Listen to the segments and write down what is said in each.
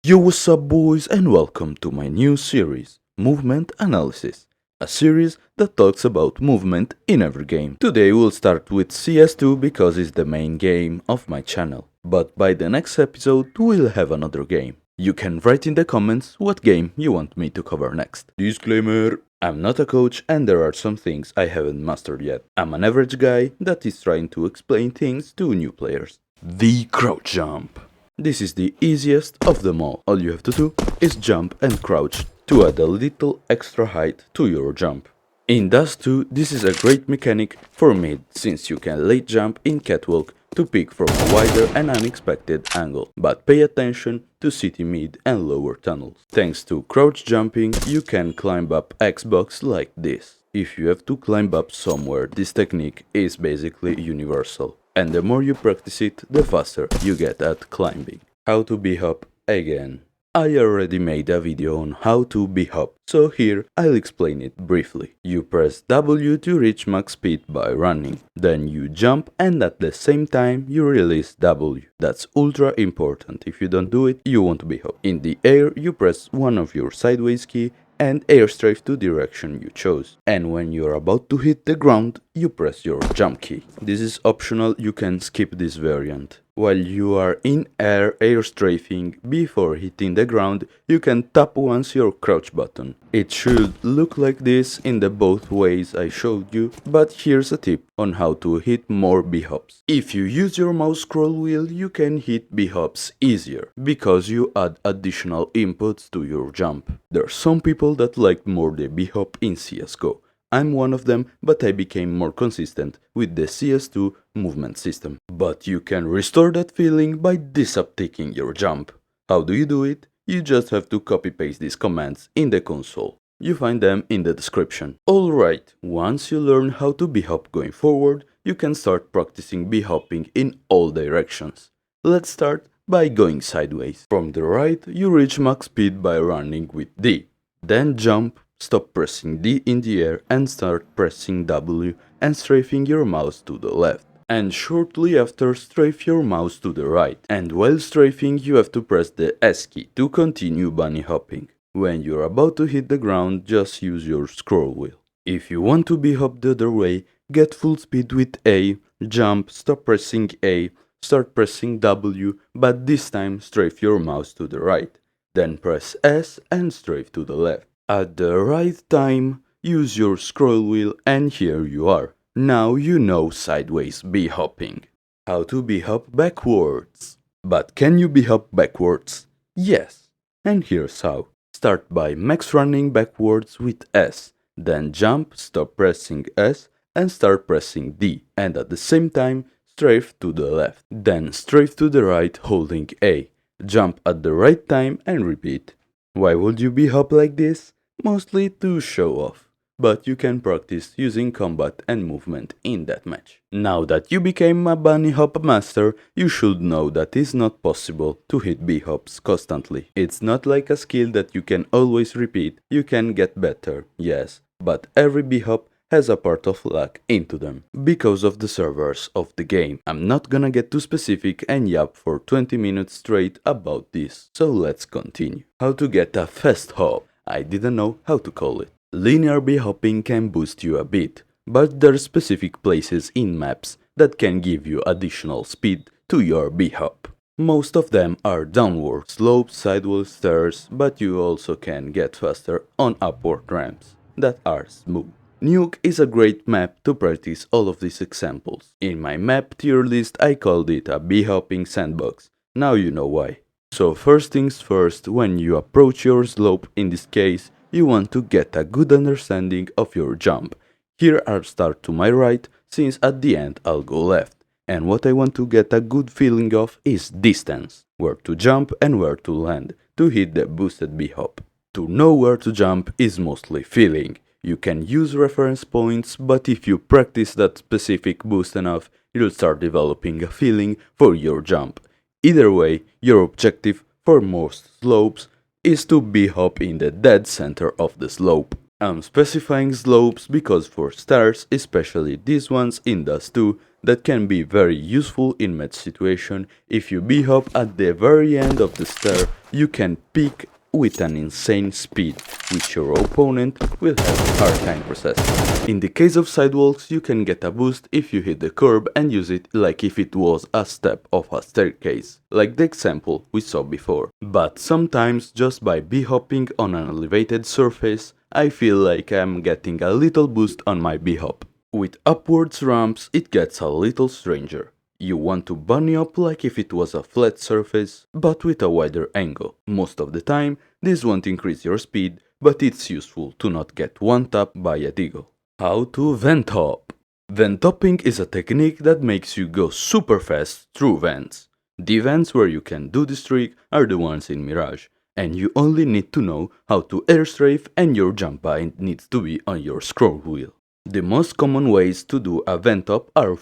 Yo, what's up boys, and welcome to my new series, Movement Analysis, a series that talks about movement in every game. Today we'll start with CS2 because it's the main game of my channel, but by the next episode we'll have another game. You can write in the comments what game you want me to cover next. Disclaimer: I'm not a coach and there are some things I haven't mastered yet. I'm an average guy that is trying to explain things to new players. The crouch jump. This is the easiest of them all. All you have to do is jump and crouch to add a little extra height to your jump. In ADIOSSS 2, this is a great mechanic for mid, since you can late jump in catwalk to pick from a wider and unexpected angle, but pay attention to city mid and lower tunnels. Thanks to crouch jumping, you can climb up Xbox like this. If you have to climb up somewhere, this technique is basically universal, and the more you practice it, the faster you get at climbing. How to bhop again. I already made a video on how to bhop, so here I'll explain it briefly. You press W to reach max speed by running, then you jump and at the same time you release W. That's ultra important. If you don't do it, you won't bhop. In the air, you press one of your sideways key and air strafe to direction you chose. And when you're about to hit the ground, you press your jump key. This is optional, you can skip this variant. While you are in air strafing before hitting the ground, you can tap once your crouch button. It should look like this in the both ways I showed you, but here's a tip on how to hit more bhops. If you use your mouse scroll wheel, you can hit bhops easier, because you add additional inputs to your jump. There are some people that like more the bhop in CSGO. I'm one of them, but I became more consistent with the CS2 movement system. But you can restore that feeling by desubticking your jump. How do you do it? You just have to copy-paste these commands in the console. You find them in the description. Alright, once you learn how to bhop going forward, you can start practicing bhopping in all directions. Let's start by going sideways. From the right, you reach max speed by running with D. Then jump. Stop pressing D in the air and start pressing W and strafing your mouse to the left. And shortly after, strafe your mouse to the right. And while strafing, you have to press the S key to continue bunny hopping. When you're about to hit the ground, just use your scroll wheel. If you want to bhop the other way, get full speed with A, jump, stop pressing A, start pressing W, but this time strafe your mouse to the right. Then press S and strafe to the left. At the right time, use your scroll wheel and here you are. Now you know sideways bhopping. How to bhop backwards. But can you bhop backwards? Yes. And here's how. Start by max running backwards with S. Then jump, stop pressing S and start pressing D. And at the same time, strafe to the left. Then strafe to the right holding A. Jump at the right time and repeat. Why would you bhop like this? Mostly to show off, but you can practice using combat and movement in that match. Now that you became a bunny hop master, you should know that it's not possible to hit bhops constantly. It's not like a skill that you can always repeat. You can get better, yes, but every bhop has a part of luck into them, because of the servers of the game. I'm not gonna get too specific and yap for 20 minutes straight about this, so let's continue. How to get a fast hop. I didn't know how to call it. Linear bhopping can boost you a bit, but there are specific places in maps that can give you additional speed to your bhop. Most of them are downward slopes, sideways stairs, but you also can get faster on upward ramps that are smooth. Nuke is a great map to practice all of these examples. In my map tier list I called it a bhopping sandbox. Now you know why. So first things first, when you approach your slope, in this case, you want to get a good understanding of your jump. Here I'll start to my right, since at the end I'll go left. And what I want to get a good feeling of is distance, where to jump and where to land, to hit the boosted bhop. To know where to jump is mostly feeling. You can use reference points, but if you practice that specific boost enough, you'll start developing a feeling for your jump. Either way, your objective for most slopes is to bhop in the dead center of the slope. I'm specifying slopes because for stairs, especially these ones in ADIOSSS 2, that can be very useful in match situation. If you bhop at the very end of the stair, you can peek with an insane speed, which your opponent will have a hard time processing. In the case of sidewalks, you can get a boost if you hit the curb and use it like if it was a step of a staircase, like the example we saw before. But sometimes, just by bhopping on an elevated surface, I feel like I'm getting a little boost on my bhop. With upwards ramps, it gets a little stranger. You want to bunny up like if it was a flat surface, but with a wider angle. Most of the time, this won't increase your speed, but it's useful to not get one-tapped by a deagle. How to venthop? Venthopping is a technique that makes you go super fast through vents. The vents where you can do this trick are the ones in Mirage, and you only need to know how to airstrafe, and your jump bind needs to be on your scroll wheel. The most common ways to do a venthop are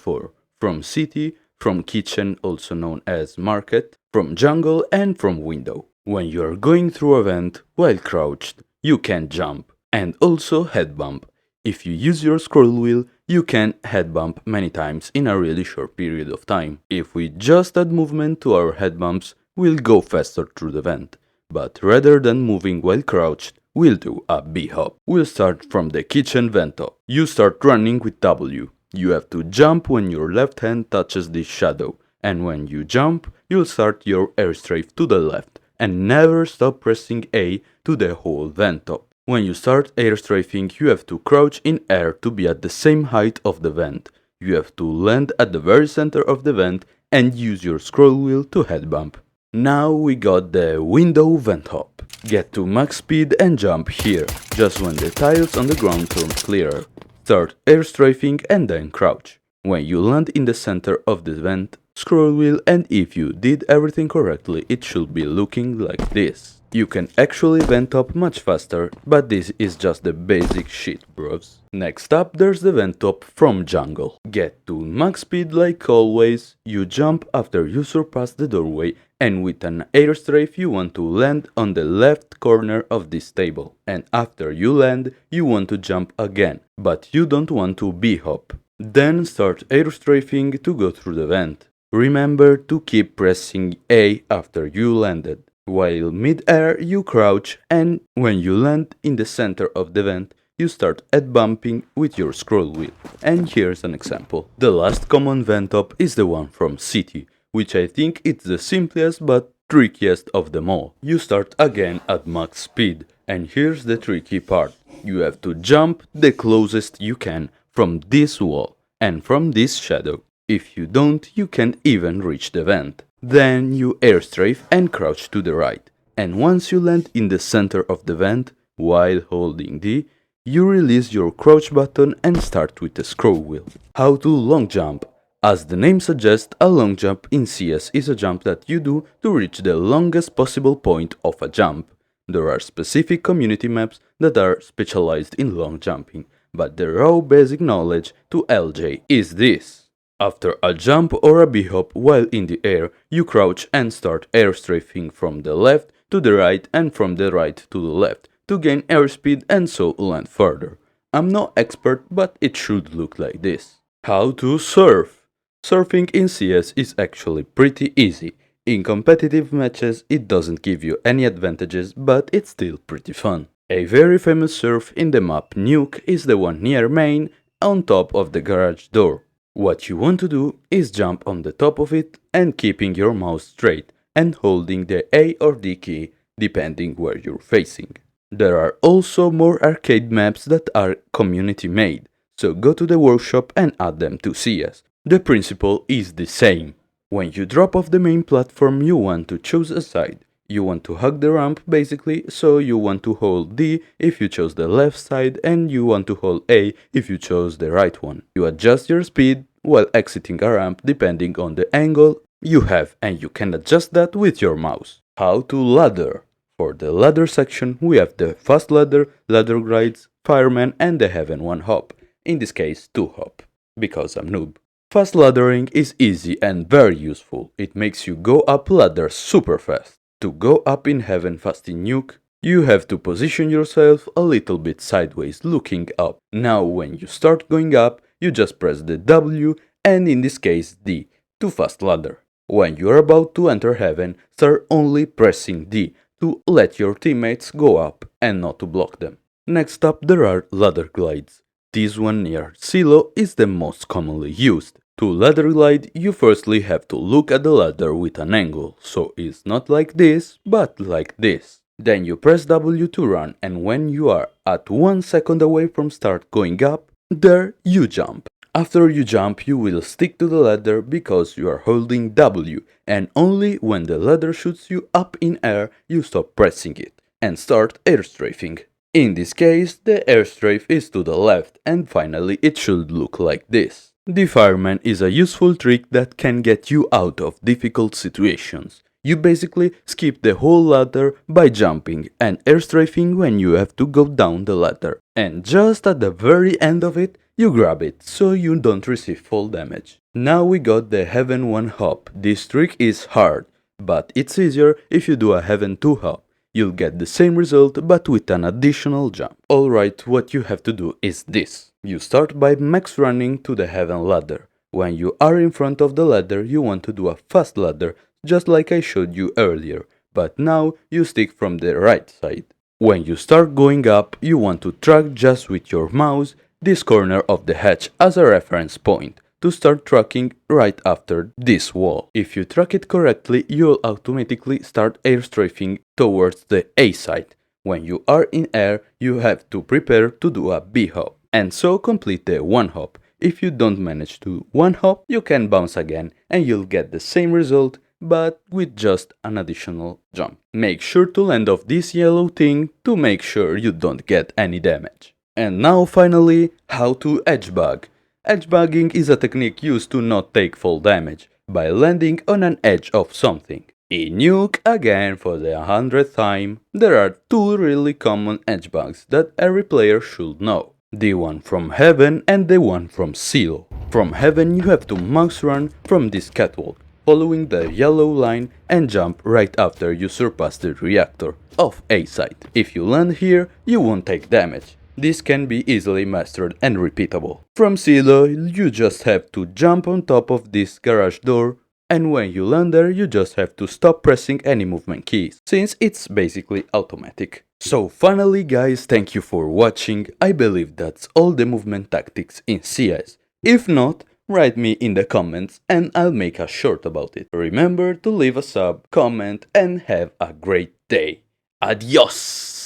from city, from kitchen, also known as market, from jungle, and from window. When you are going through a vent while crouched, you can jump and also head bump. If you use your scroll wheel, you can head bump many times in a really short period of time. If we just add movement to our head bumps, we'll go faster through the vent. But rather than moving while crouched, we'll do a bhop. We'll start from the kitchen venthop. You start running with W. You have to jump when your left hand touches this shadow, and when you jump, you'll start your airstrafe to the left, and never stop pressing A to the whole venthop. When you start airstrafing, you have to crouch in air to be at the same height of the vent. You have to land at the very center of the vent and use your scroll wheel to head bump. Now we got the window venthop. Get to max speed and jump here, just when the tiles on the ground turn clearer. Start airstrafing and then crouch. When you land in the center of the vent, scroll wheel, and if you did everything correctly, it should be looking like this. You can actually venthop much faster, but this is just the basic shit, bros. Next up, there's the venthop from jungle. Get to max speed like always, you jump after you surpass the doorway, and with an airstrafe you want to land on the left corner of this table. And after you land, you want to jump again, but you don't want to bhop. Then start airstrafing to go through the vent. Remember to keep pressing A after you landed. While mid-air you crouch, and when you land in the center of the vent, you start head bumping with your scroll wheel. And here's an example. The last common venthop is the one from city, which I think it's the simplest but trickiest of them all. You start again at max speed, and here's the tricky part. You have to jump the closest you can from this wall and from this shadow. If you don't, you can't even reach the vent. Then you airstrafe and crouch to the right, and once you land in the center of the vent, while holding D, you release your crouch button and start with the scroll wheel. How to long jump? As the name suggests, a long jump in CS is a jump that you do to reach the longest possible point of a jump. There are specific community maps that are specialized in long jumping, but the raw basic knowledge to LJ is this. After a jump or a bhop while in the air, you crouch and start airstrafing from the left to the right and from the right to the left to gain airspeed and so land further. I'm no expert, but it should look like this. How to surf? Surfing in CS is actually pretty easy. In competitive matches it doesn't give you any advantages, but it's still pretty fun. A very famous surf in the map Nuke is the one near main on top of the garage door. What you want to do is jump on the top of it and keeping your mouse straight and holding the A or D key depending where you're facing. There are also more arcade maps that are community made, so go to the workshop and add them to CS. The principle is the same. When you drop off the main platform, you want to choose a side. You want to hug the ramp basically, so you want to hold D if you chose the left side, and you want to hold A if you chose the right one. You adjust your speed while exiting a ramp depending on the angle you have, and you can adjust that with your mouse. How to ladder? For the ladder section we have the fast ladder, ladder glides, fireman, and the heaven one hop. In this case 2 hop, because I'm noob. Fast laddering is easy and very useful. It makes you go up ladders super fast. To go up in heaven fast in Nuke, you have to position yourself a little bit sideways looking up. Now when you start going up, you just press the W and in this case D, to fast ladder. When you are about to enter heaven, start only pressing D to let your teammates go up and not to block them. Next up there are ladder glides. This one near silo is the most commonly used. To ladder glide, you firstly have to look at the ladder with an angle, so it's not like this, but like this. Then you press W to run, and when you are at 1 second away from start going up, there you jump. After you jump, you will stick to the ladder because you are holding W, and only when the ladder shoots you up in air, you stop pressing it, and start air strafing. In this case, the air strafe is to the left, and finally it should look like this. The fireman is a useful trick that can get you out of difficult situations. You basically skip the whole ladder by jumping and air strafing when you have to go down the ladder. And just at the very end of it, you grab it so you don't receive fall damage. Now we got the Heaven 1 hop. This trick is hard, but it's easier if you do a Heaven 2 hop. You'll get the same result but with an additional jump. Alright, what you have to do is this. You start by max running to the Heaven ladder. When you are in front of the ladder, you want to do a fast ladder, just like I showed you earlier, but now you stick from the right side. When you start going up, you want to track just with your mouse this corner of the hatch as a reference point to start tracking right after this wall. If you track it correctly, you'll automatically start air strafing towards the A side. When you are in air, you have to prepare to do a B hop, and so complete the 1 hop. If you don't manage to 1 hop, you can bounce again and you'll get the same result, but with just an additional jump. Make sure to land off this yellow thing to make sure you don't get any damage. And now finally, how to edgebug. Edgebugging is a technique used to not take fall damage, by landing on an edge of something. In Nuke, again for the 100th time, there are 2 really common edgebugs that every player should know. The one from Heaven and the one from Silo. From Heaven you have to mouse run from this catwalk, following the yellow line and jump right after you surpass the reactor of A site. If you land here, you won't take damage. This can be easily mastered and repeatable. From Silo, you just have to jump on top of this garage door, and when you land there, you just have to stop pressing any movement keys, since it's basically automatic. So finally guys, thank you for watching. I believe that's all the movement tactics in CS. If not, write me in the comments and I'll make a short about it. Remember to leave a sub, comment and have a great day. Adios!